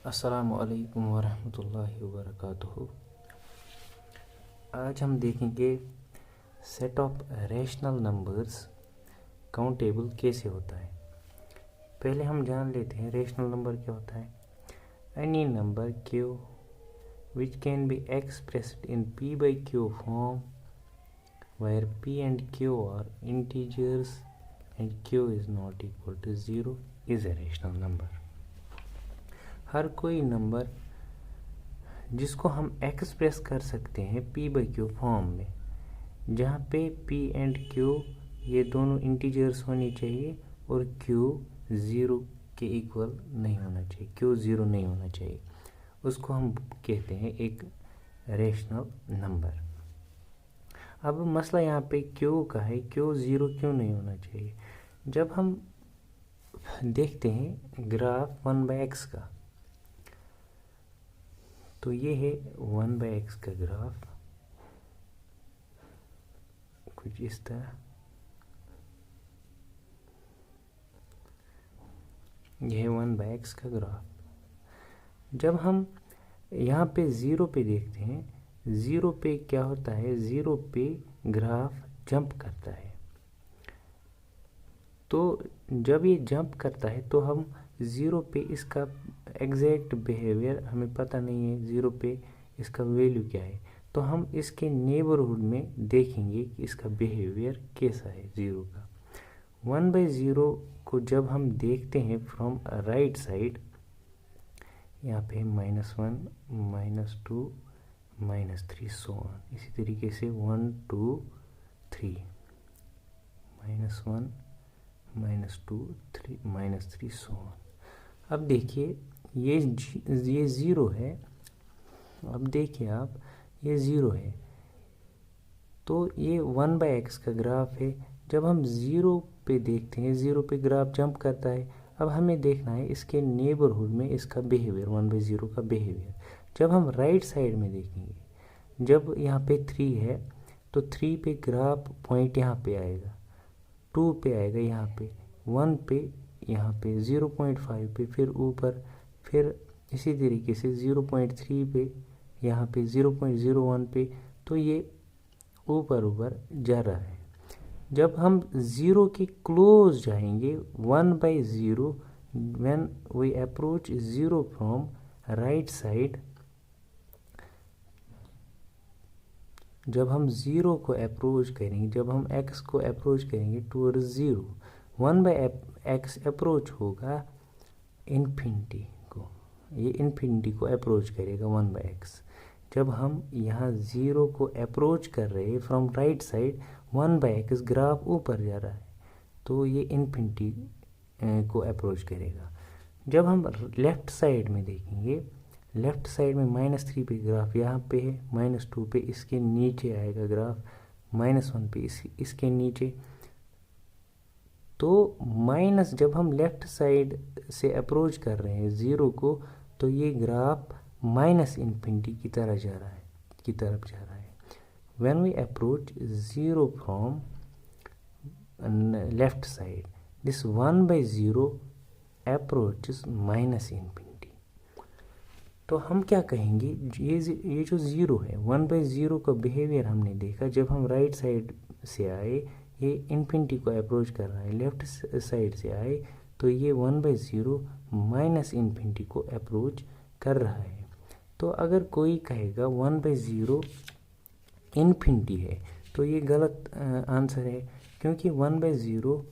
अस्सलामु अलैकुम वरहमतुल्लाहि वबरकातुहू। आज हम देखेंगे set of rational numbers countable कैसे होता है। पहले हम जान लेते हैं रैशनल नंबर क्या होता है। Any number Q which can be expressed in p by q form where p and q are integers and q is not equal to 0 is a rational number। हर कोई नंबर जिसको हम express कर सकते हैं p by q form में, जहाँ पे p and q ये दोनों इंटीजर्स होनी चाहिए और q 0 के इक्वल नहीं होना चाहिए, q 0 नहीं होना चाहिए, उसको हम कहते हैं एक रैशनल नंबर। अब मसला यहाँ पे q का है, q 0 क्यों नहीं होना चाहिए। जब हम देखते हैं ग्राफ 1/x का, तो ये है 1/x का ग्राफ कुछ इस तरह, यह है 1/x का ग्राफ। जब हम यहाँ पे 0 पे देखते हैं, 0 पे क्या होता है, 0 पे ग्राफ जंप करता है। तो जब ये जंप करता है तो हम 0 पे इसका एग्जैक्ट बिहेवियर हमें पता नहीं है, 0 पे इसका वैल्यू क्या है, तो हम इसके नेबरहुड में देखेंगे कि इसका बिहेवियर कैसा है 0 का। 1/0 को जब हम देखते हैं फ्रॉम राइट साइड, यहाँ पे -1 -2 -3 सो ऑन, इसी तरीके से 1 2 3 -1 -2 3 -3 सो ऑन। अब देखिए ये 0 है। अब देखिए आप, ये 0 है तो ये 1/x का ग्राफ है। जब हम 0 पे देखते हैं, 0 पे ग्राफ जंप करता है। अब हमें देखना है इसके नेबरहुड में इसका बिहेवियर, 1/0 का बिहेवियर। जब हम राइट साइड में देखेंगे, जब यहाँ पे 3 है तो 3 पे ग्राफ पॉइंट यहाँ पे आएगा, 2 पे आएगा यहाँ पे, 1 पे यहाँ पे, 0.5 पे फिर ऊपर, फिर इसी तरीके से 0.3 पे यहाँ पे, 0.01 पे, तो ये ऊपर ऊपर जा रहा है। जब हम 0 के क्लोज जाएंगे, 1/0 when we approach 0 from right side, जब हम 0 को अप्रोच करेंगे, जब हम x को अप्रोच करेंगे टूवर्ड्स 0, 1/x अप्रोच होगा इन्फिनिटी को, ये इन्फिनिटी को अप्रोच करेगा 1/x। जब हम यहाँ 0 को अप्रोच कर रहे हैं from right side, 1/x graph ऊपर जा रहा है तो ये इन्फिनिटी को अप्रोच करेगा। जब हम लेफ़्ट साइड में देखेंगे, लेफ़्ट साइड में -3 पे ग्राफ यहाँ पे है, -2 पे इसके नीचे आएगा ग्राफ, -1 पे इसके नीचे, तो माइनस, जब हम लेफ़्ट साइड से अप्रोच कर रहे हैं 0 को, तो ये ग्राफ -इन्फिनिटी की तरफ जा रहा है। When we approach 0 from left side, this 1/0 approaches -infinity. तो हम क्या कहेंगे, ये जो 0 है, 1/0 का बिहेवियर हमने देखा। जब हम राइट साइड से आए, ये इन्फिनिटी को अप्रोच कर रहा है, लेफ्ट साइड से आए तो ये 1/0 -इन्फिनिटी को अप्रोच कर रहा है। तो अगर कोई कहेगा 1/0 इन्फिनिटी है तो ये गलत आंसर है, क्योंकि 1/0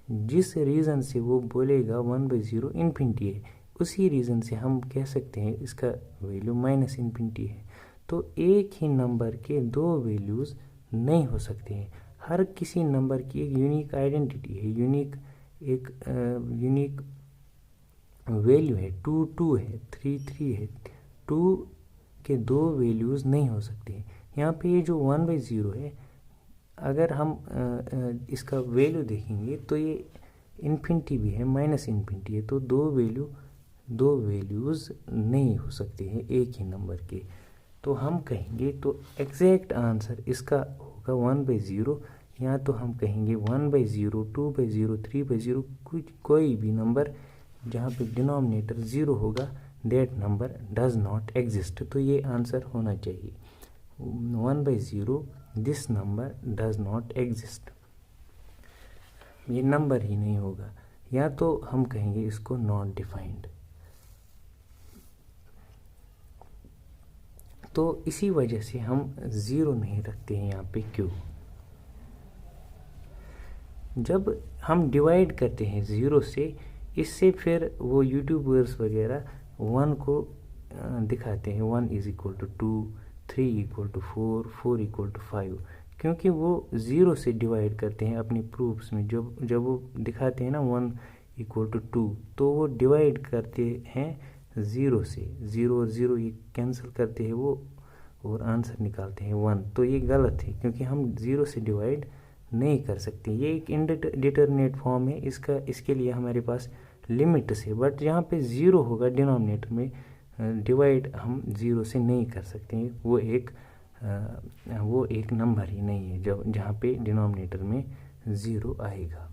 जिस रीज़न से वो बोलेगा 1/0 इन्फिनिटी है, उसी रीज़न से हम कह सकते हैं इसका वैल्यू -इन्फिनिटी है। तो एक ही नंबर के दो वैल्यूज़ नहीं हो सकते हैं। हर किसी नंबर की एक यूनिक आइडेंटिटी है, यूनिक वैल्यू है। 2 2 है, 3 3 है, 2 के दो वैल्यूज़ नहीं हो सकते हैं। यहाँ पे ये जो 1/0 है, अगर हम इसका वैल्यू देखेंगे तो ये इन्फिनिटी भी है, -इन्फिनिटी है, तो दो वैल्यूज़ नहीं हो सकते हैं एक ही नंबर के। तो हम कहेंगे, तो एग्जैक्ट आंसर इसका होगा 1/0। या तो हम कहेंगे 1/0, 2/0, 3/0, कोई भी नंबर जहाँ पे डिनोमिनेटर 0 होगा that number does not exist. तो ये आंसर होना चाहिए 1/0 this number does not exist, ये नंबर ही नहीं होगा, या तो हम कहेंगे इसको नॉट डिफाइंड। तो इसी वजह से हम 0 नहीं रखते हैं यहाँ पे क्यों। जब हम डिवाइड करते हैं 0 से, इससे फिर वो यूट्यूबर्स वगैरह 1 को दिखाते हैं 1 = 2, 3 = 4, 4 = 5, क्योंकि वो 0 से डिवाइड करते हैं अपनी प्रूफ्स में। जब वो दिखाते हैं ना 1 = 2, तो वो डिवाइड करते हैं 0 से, 0 और 0 ये कैंसिल करते हैं वो और आंसर निकालते हैं 1। तो ये गलत है, क्योंकि हम 0 से डिवाइड नहीं कर सकते। ये एक इनडिटरमिनेट फॉर्म है, इसके लिए हमारे पास लिमिट्स है, बट यहाँ पे 0 होगा डिनोमिनेटर में, डिवाइड हम 0 से नहीं कर सकते हैं। वो एक नंबर ही नहीं है जहाँ पे डिनोमिनेटर में 0 आएगा।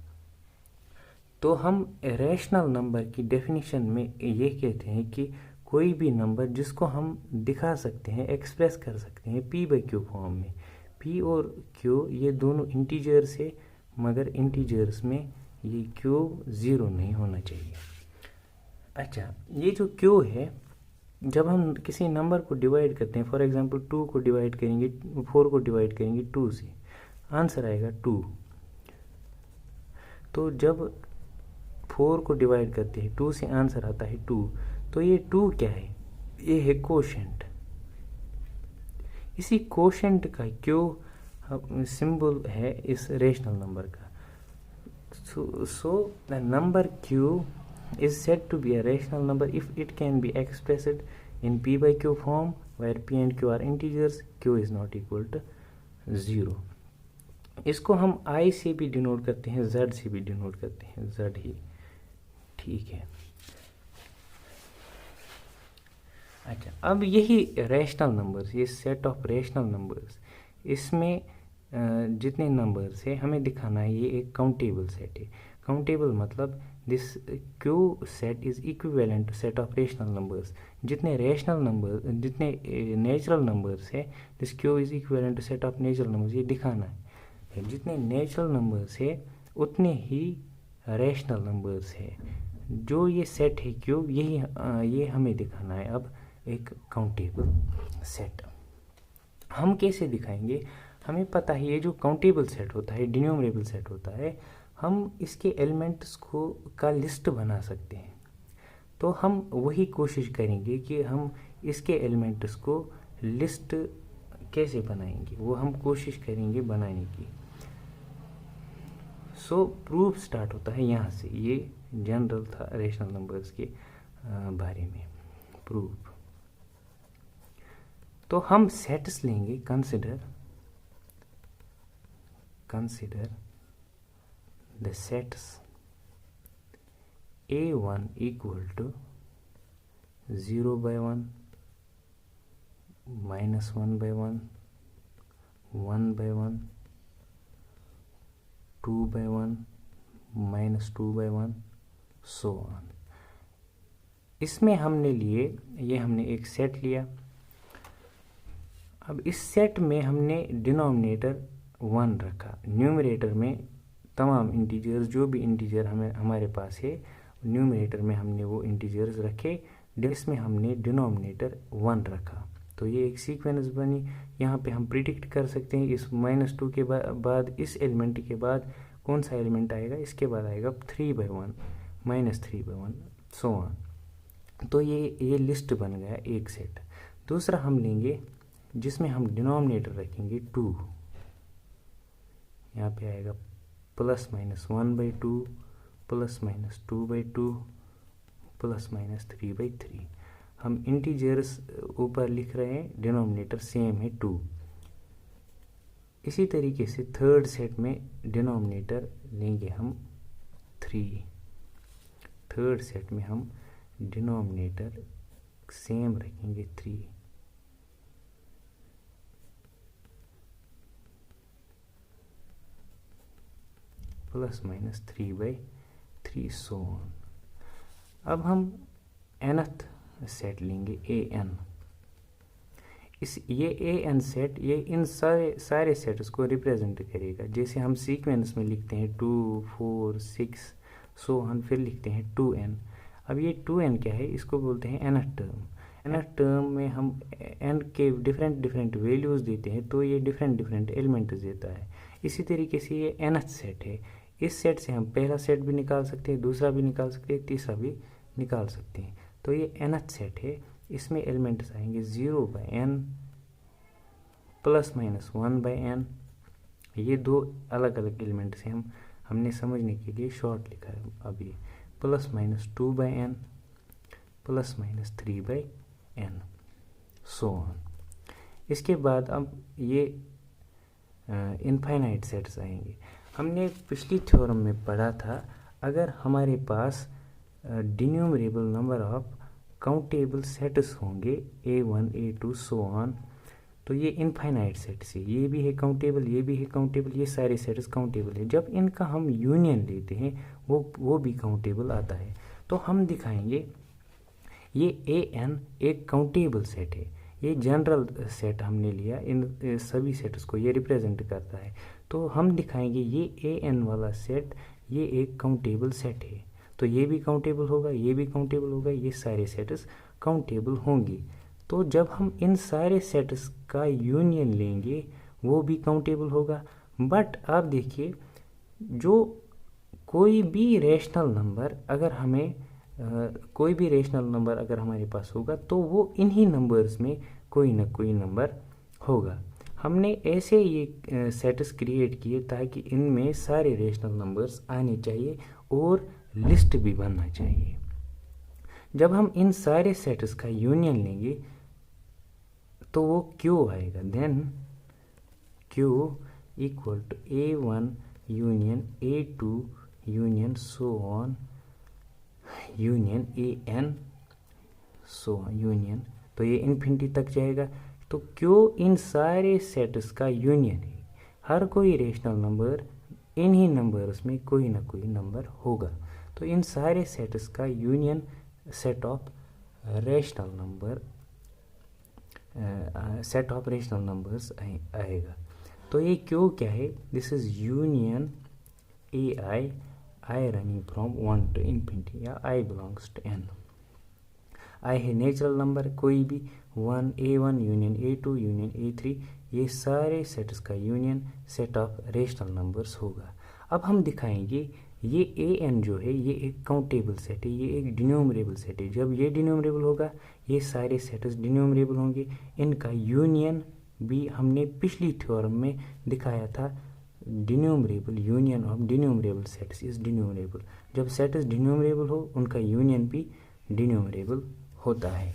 तो हम रैशनल नंबर की डेफिनेशन में ये कहते हैं कि कोई भी नंबर जिसको हम दिखा सकते हैं, एक्सप्रेस कर सकते हैं p/q फॉर्म में। p और q ये दोनों इंटीजर्स है, मगर इंटीजर्स में ये q 0 नहीं होना चाहिए। अच्छा, ये जो q है, जब हम किसी नंबर को डिवाइड करते हैं, फॉर एग्जांपल 2 को डिवाइड करेंगे, 4 को डिवाइड करेंगे 2 से, आंसर आएगा 2। तो जब 4 को डिवाइड करते हैं 2 से, आंसर आता है 2। तो ये 2 क्या है? ये है कोशेंट। इसी कोशेंट का क्यों सिंबल है इस रेशनल नंबर का। So the number q is said to be a rational number if it can be expressed in p/q form where p and q are integers, q is not equal to 0। इसको हम i से भी denote करते हैं, z से भी denote करते हैं, z ही ठीक है। अच्छा, अब यही रैशनल नंबर्स, ये सेट ऑफ रैशनल नंबर्स, इसमें जितने नंबर्स है हमें दिखाना है ये एक काउंटेबल सेट है। काउंटेबल मतलब this Q set is equivalent to set of rational numbers. जितने रैशनल नंबर, जितने नेचुरल नंबर्स है, this Q is equivalent to set of natural numbers, ये दिखाना है। जितने नेचुरल नंबर्स है उतने ही रैशनल नंबर्स है। जो ये सेट है क्यू, ये हमें दिखाना है अब एक काउंटेबल सेट। हम कैसे दिखाएंगे? हमें पता है ये जो काउंटेबल सेट होता है, डिनोमिनेबल सेट होता है, हम इसके एलिमेंट्स का लिस्ट बना सकते हैं। तो हम वही कोशिश करेंगे कि हम इसके एलिमेंट्स को लिस्ट कैसे बनाएंगे, वो हम कोशिश करेंगे बनाने की। सो प्रूफ स्टार्ट होता है यहाँ से। ये जनरल था रैशनल नंबर्स के बारे में प्रूफ। तो हम सेट्स लेंगे, consider the sets A1 = 0/1, -1/1, 1/1, 2/1, -2/1, so on. इसमें हमने एक सेट लिया। अब इस सेट में हमने डिनोमिनेटर 1 रखा, न्यूमरेटर में तमाम इंटीजर्स, जो भी इंटीजर हमारे पास है, न्यूमरेटर में हमने वो इंटीजर्स रखे, इसमें हमने डिनोमिनेटर 1 रखा। तो ये एक सीक्वेंस बनी। यहाँ पे हम प्रिडिक्ट कर सकते हैं इस -2 के बाद इस एलिमेंट के बाद कौन सा एलिमेंट आएगा, इसके बाद आएगा 3/1, -3/1, सो ऑन। तो ये लिस्ट बन गया एक सेट। दूसरा हम लेंगे जिसमें हम डिनोमिनेटर रखेंगे 2, यहाँ पे आएगा +-1/2, +-2/2, +-3/3। हम इंटीजर्स ऊपर लिख रहे हैं, डिनोमिनेटर सेम है 2। इसी तरीके से थर्ड सेट में डिनोमिनेटर लेंगे हम 3। थर्ड सेट में हम डिनोमिनेटर सेम रखेंगे 3। +-3/3, सो ऑन। अब हम nth सेट लेंगे an। ये an सेट ये इन सारे सेट्स को रिप्रेजेंट करेगा। जैसे हम सीक्वेंस में लिखते हैं 2 4 6 सो ऑन, फिर लिखते हैं 2n। अब ये 2n क्या है, इसको बोलते हैं nth टर्म। nth टर्म में हम n के डिफरेंट वैल्यूज़ देते हैं तो ये डिफरेंट एलिमेंट्स देता है। इसी तरीके से ये nth सेट है। इस सेट से हम पहला सेट भी निकाल सकते हैं, दूसरा भी निकाल सकते हैं, तीसरा भी निकाल सकते हैं। तो ये nth सेट है, इसमें एलिमेंट्स आएंगे 0/n ±1/n। ये दो अलग अलग एलिमेंट्स हैं, हमने समझने के लिए शॉर्ट लिखा है। अब ये ±2/n ±3/n सो ऑन। इसके बाद अब ये इनफाइनाइट सेट्स आएंगे। हमने पिछली थ्योरम में पढ़ा था, अगर हमारे पास डिन्यूमरेबल नंबर ऑफ काउंटेबल सेट्स होंगे a1 a2 सो ऑन, तो ये इनफाइनाइट सेट्स है। ये भी है काउंटेबल, ये भी है काउंटेबल, ये सारे सेट्स काउंटेबल है। जब इनका हम यूनियन लेते हैं वो भी काउंटेबल आता है। तो हम दिखाएंगे ये an एक काउंटेबल सेट है। ये जनरल सेट हमने लिया, इन सभी सेट्स को ये रिप्रेजेंट करता है। तो हम दिखाएंगे ये an वाला सेट ये एक काउंटेबल सेट है। तो ये भी काउंटेबल होगा, ये भी काउंटेबल होगा, ये सारे सेट्स काउंटेबल होंगे। तो जब हम इन सारे सेट्स का यूनियन लेंगे वो भी काउंटेबल होगा। बट आप देखिए, जो कोई भी रेशनल नंबर अगर हमें कोई भी रेशनल नंबर अगर हमारे पास होगा तो वो इन्हीं नंबर्स में कोई ना कोई नंबर होगा। हमने ऐसे ये सेट्स क्रिएट किए ताकि इनमें सारे रेशनल नंबर्स आने चाहिए और लिस्ट भी बनना चाहिए। जब हम इन सारे सेट्स का यूनियन लेंगे तो वो Q आएगा। Then Q equal to A1 union A2 union so on union an so union, तो ये इन्फिनिटी तक जाएगा। तो Q इन सारे सेट्स का यूनियन है। हर कोई रेशनल नंबर इन्हीं नंबर्स में कोई ना कोई नंबर होगा। तो इन सारे सेट्स का union set of rational numbers आएगा। तो ये Q क्या है, this is union I running from 1 to infinity या I belongs to n। I है नेचुरल नंबर कोई भी, A1 union A2 union A3, ये सारे सेट्स का union set of rational numbers होगा। अब हम दिखाएंगे ये an जो है ये एक काउंटेबल सेट है, ये एक डिन्यूमरेबल सेट है। जब ये डिन्यूमरेबल होगा ये सारे सेट्स डिन्यूमरेबल होंगे। इनका यूनियन भी हमने पिछली थ्योरम में दिखाया था, डिन्यूमरेबल यूनियन ऑफ डिन्यूमरेबल सेट्स इज डिन्यूमरेबल। जब सेट्स डिन्यूमरेबल हो उनका यूनियन भी डिन्यूमरेबल होता है।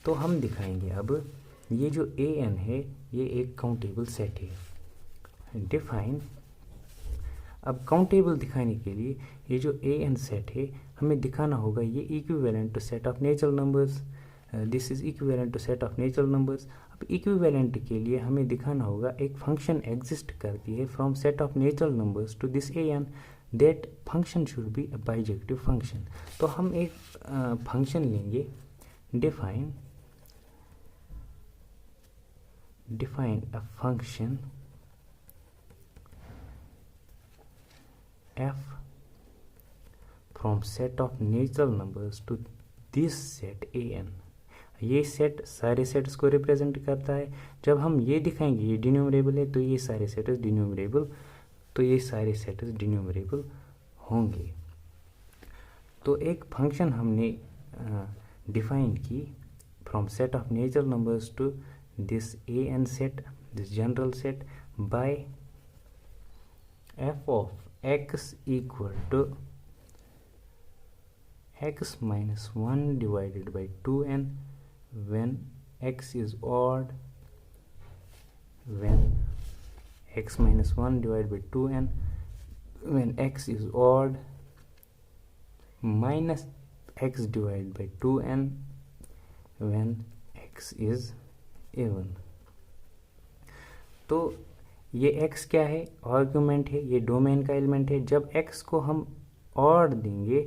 तो हम दिखाएंगे अब ये जो an है ये एक काउंटेबल सेट है। डिफाइन, अब काउंटेबल दिखाने के लिए ये जो an सेट है हमें दिखाना होगा ये equivalent to set of natural numbers, this is equivalent to set of natural numbers. अब इक्विवेलेंट के लिए हमें दिखाना होगा एक फंक्शन एग्जिस्ट करती है from set of natural numbers to this an, that function should be a bijective function. तो हम एक फंक्शन लेंगे, define a function f from set of natural numbers to this set an। ये set सारे sets को represent करता है। जब हम ये दिखाएंगे ये डिन्यूमरेबल है तो ये सारे सेट्स डिन्यूमरेबल, तो ये सारे सेट्स डिन्यूमरेबल होंगे। तो एक फंक्शन हमने डिफाइन की from set of natural numbers to this an set, this general set, by f of x equal to x minus 1 divided by 2n when x is odd, when x minus 1 divided by 2n when x is odd, minus x divided by 2n when x is even। तो ये x क्या है, argument है, ये domain का element है। जब x को हम ऑड देंगे,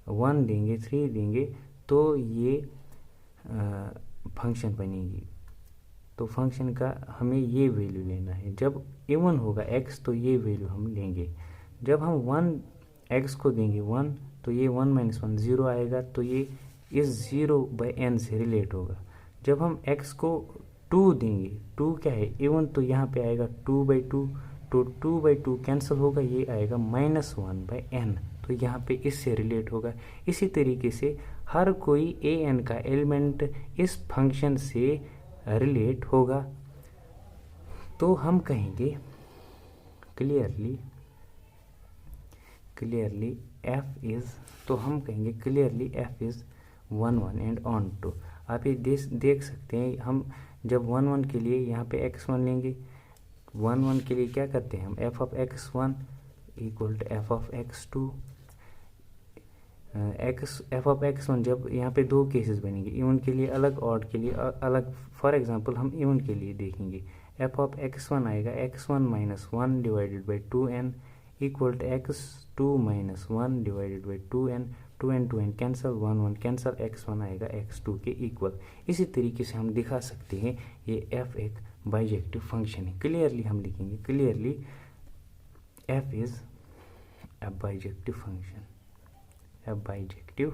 1 देंगे, 3 देंगे, तो ये फंक्शन बनेगी। तो फंक्शन का हमें ये वैल्यू लेना है। जब इवन होगा x तो ये वैल्यू हम लेंगे। जब हम 1 x को देंगे 1 तो ये 1 - 1 0 आएगा, तो ये इस 0/n से रिलेट होगा। जब हम x को 2 देंगे, 2 क्या है इवन, तो यहाँ पे आएगा 2/2, तो 2/2 कैंसिल होगा, ये आएगा -1/n, तो यहाँ पे इससे रिलेट होगा। इसी तरीके से हर कोई an का एलिमेंट इस फंक्शन से रिलेट होगा। तो हम कहेंगे क्लियरली f इज, तो हम कहेंगे clearly f is 1 1 and onto. आप ये देख सकते हैं, हम जब 1 1 के लिए यहाँ पे x1 लेंगे, 1 1 के लिए क्या करते हैं हम f(x1) = f(x2). f(x1) जब यहाँ पे दो केसेस बनेंगे, इवन के लिए अलग, ऑड के लिए अलग। फॉर एग्जांपल हम इवन के लिए देखेंगे, f(x1) आएगा x1 - 1 / 2n = x2 - 1 / 2n, 2n 2n cancel, 1 1 cancel, x1 आएगा x2 के इक्वल। इसी तरीके से हम दिखा सकते हैं ये f एक बाइजेक्टिव फंक्शन है। क्लियरली हम लिखेंगे clearly f is a bijective function, a bijective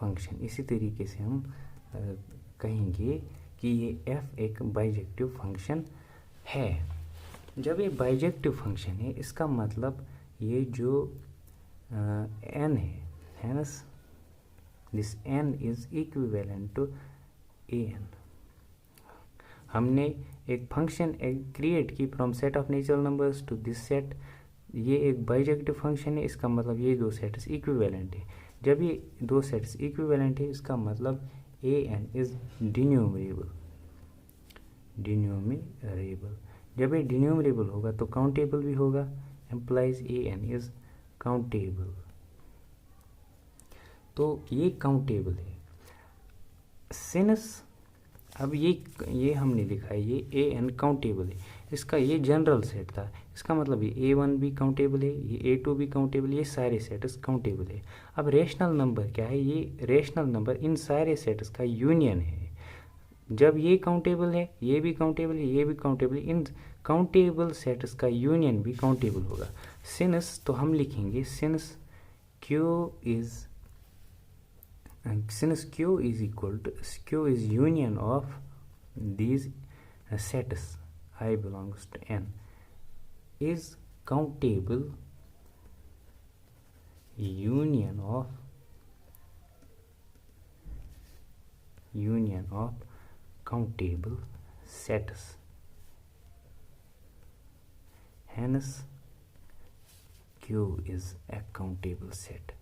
function. इसी तरीके से हम कहेंगे कि ये f एक बाइजेक्टिव फंक्शन है। जब ये बाइजेक्टिव फंक्शन है, इसका मतलब ये जो n है ना, this n is equivalent to an। हमने एक फंक्शन क्रिएट की from set of natural numbers to this set. ये एक बाइजेक्टिव फंक्शन है, इसका मतलब ये दो सेट्स इक्विवेलेंट है। जब ये दो सेट्स इक्विवेलेंट है, इसका मतलब an इज डिन्यूमरेबल। जब ये डिन्यूमरेबल होगा तो काउंटेबल भी होगा, एम्प्लाइज an इज काउंटेबल। तो ये काउंटेबल है सिंस, अब ये हमने लिखा है ये an काउंटेबल है, इसका ये जनरल सेट था, इसका मतलब ये a1 भी काउंटेबल है, ये a2 भी काउंटेबल है, ये सारे सेट्स काउंटेबल है। अब रेशनल नंबर क्या है, ये रेशनल नंबर इन सारे सेट्स का यूनियन है। जब ये काउंटेबल है, ये भी काउंटेबल है, ये भी काउंटेबल है, इन काउंटेबल सेट्स का यूनियन भी काउंटेबल होगा। सिंस, तो हम लिखेंगे since q is union of these sets I belongs to n is countable union of countable sets, hence q is a countable set।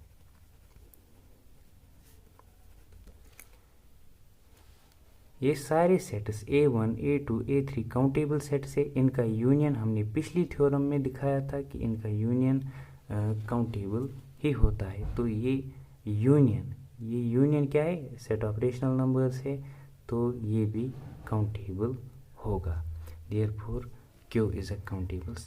ये सारे sets a1 a2 a3 countable sets है। इनका union हमने पिछली theorem में दिखाया था कि इनका यूनियन काउंटेबल ही होता है। तो ये यूनियन क्या है, सेट ऑफ रेशनल नंबर्स है, तो ये भी काउंटेबल होगा। Therefore q is a countable